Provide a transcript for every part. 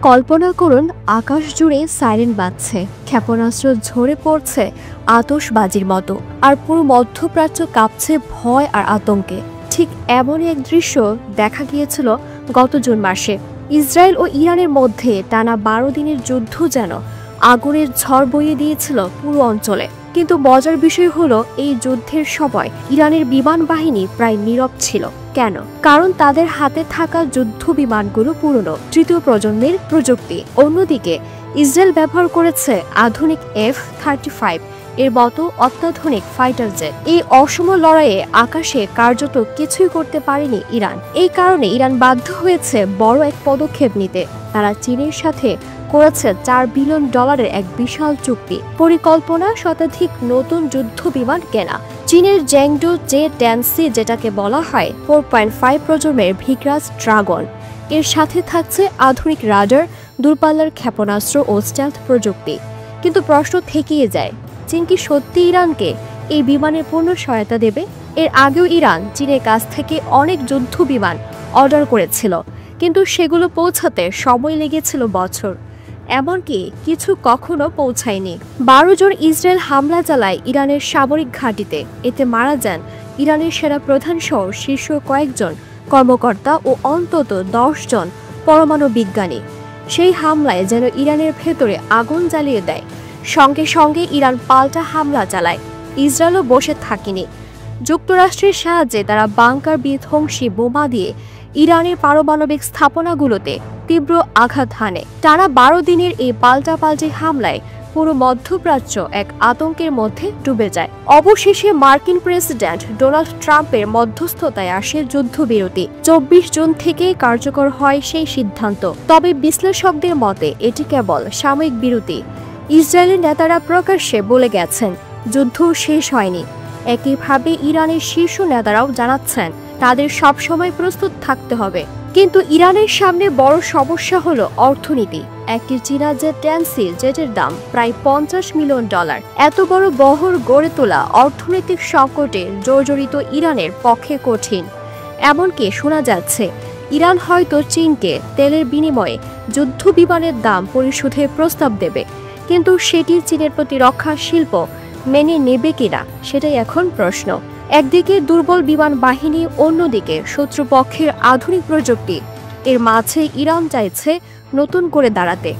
কল্পনা করুন, আকাশ জুড়ে সাইরেন বাজছে, ক্ষেপণাস্ত্র ঝরে পড়ছে আতশবাজির মতো, আর পুরো মধ্যপ্রাচ্য কাঁপছে ভয় আর আতঙ্কে। ঠিক এমনই এক দৃশ্য দেখা গিয়েছিল গত জুন মাসে। ইসরায়েল ও ইরানের মধ্যে টানা 12 দিনের যুদ্ধ যেন আগুনের ঝড় বইয়ে দিয়েছিল পুরো অঞ্চলে। কিন্তু মজার বিষয় হলো, এই যুদ্ধের সময় ইরানের বিমান বাহিনী প্রায় নীরব ছিল। কেন? কারণ তাদের হাতে থাকা যুদ্ধ বিমানগুলো পুরনো, তৃতীয় প্রজন্মের প্রযুক্তি। অন্যদিকে ইসরায়েল ব্যবহার করেছে আধুনিক F-35 এর মতো অত্যাধুনিক ফাইটার জেট। এই অসম লড়াইয়ে আকাশে কার্যত কিছুই করতে পারেনি ইরান। এই কারণে ইরান বাধ্য হয়েছে বড় এক পদক্ষেপ নিতে। তারা চীনের সাথে করেছে $4 বিলিয়ন এক বিশাল চুক্তি, পরিকল্পনা শতাধিক নতুন যুদ্ধ বিমান কেনা। চীনের জ্যাংডু J-10C, যেটাকে বলা হয় 4.5 প্রজন্মের ভিক্রাস ড্রাগন, এর সাথে থাকছে আধুনিক রাডার, দূরপাল্লার ক্ষেপণাস্ত্র ও স্টেলথ প্রযুক্তি। কিন্তু প্রশ্ন থেকেই যায়, চীন কি সত্যি ইরানকে এই বিমানের পূর্ণ সহায়তা দেবে? এর আগেও ইরান চীনের কাছ থেকে অনেক যুদ্ধ বিমান অর্ডার করেছিল, কিন্তু সেগুলো পৌঁছাতে সময় লেগেছিল বছর, এমনকি কিছু কখনো পৌঁছায়নি। 12 জন ইসরায়েল হামলা চালায় ইরানের সামরিক ঘাঁটিতে। এতে মারা যান ইরানের সেনা প্রধান সহ শীর্ষ কয়েকজন কর্মকর্তা ও অন্তত 10 জন পরমাণু বিজ্ঞানী। সেই হামলায় যেন ইরানের ভেতরে আগুন জ্বালিয়ে দেয়। সঙ্গে সঙ্গে ইরান পাল্টা হামলা চালায়। ইসরায়েলও বসে থাকেনি। যুক্তরাষ্ট্রের সাহায্যে তারা বাংকার বিধ্বংসী বোমা দিয়ে ইরানের পারমাণবিক স্থাপনাগুলোতে তীব্র আঘাত হানে। টানা 12 দিনের এই পাল্টাপাল্টি হামলায় পুরো মধ্যপ্রাচ্য এক আতঙ্কের মধ্যে ডুবে যায়। অবশেষে মার্কিন প্রেসিডেন্ট ডোনাল্ড ট্রাম্পের মধ্যস্থতায় আসে যুদ্ধবিরতি। 24 জুন থেকে কার্যকর হয় সেই সিদ্ধান্ত। তবে বিশ্লেষকদের মতে এটি কেবল সাময়িক বিরতি। ইসরায়েলের নেতারা প্রকাশ্যে বলে গেছেন যুদ্ধ শেষ হয়নি। একইভাবে ইরানের শীর্ষ নেতারাও জানাচ্ছেন তাদের সবসময় প্রস্তুত থাকতে হবে। কিন্তু ইরানের সামনে বড় সমস্যা হলো অর্থনীতি। একটি চীনা J-10C জেটের দাম প্রায় $50 মিলিয়ন। এত বড় বহর গড়ে তোলা অর্থনৈতিক সংকটে জর্জরিত ইরানের পক্ষে কঠিন। এমনকি শোনা যাচ্ছে ইরান হয়তো চীনকে তেলের বিনিময়ে যুদ্ধ বিমানের দাম পরিশোধের প্রস্তাব দেবে। কিন্তু সেটি চীনের প্রতিরক্ষা শিল্প মেনে নেবে কিনা, সেটাই এখন প্রশ্ন। একদিকে দুর্বল বিমান বাহিনী, অন্যদিকে শত্রুপক্ষের আধুনিক প্রযুক্তি। এর মাঝে ইরান চাইছে নতুন করে দাঁড়াতে।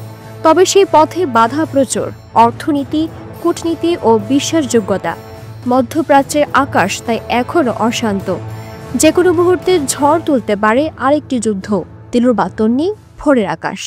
তবে সেই পথে বাধা প্রচুর: অর্থনীতি, কূটনীতি ও বিশ্বাসযোগ্যতা। মধ্যপ্রাচ্যের আকাশ তাই এখনও অশান্ত। যে কোনো মুহূর্তে ঝড় তুলতে পারে আরেকটি যুদ্ধ। দিলুর বাতন্নি, ভোরের আকাশ।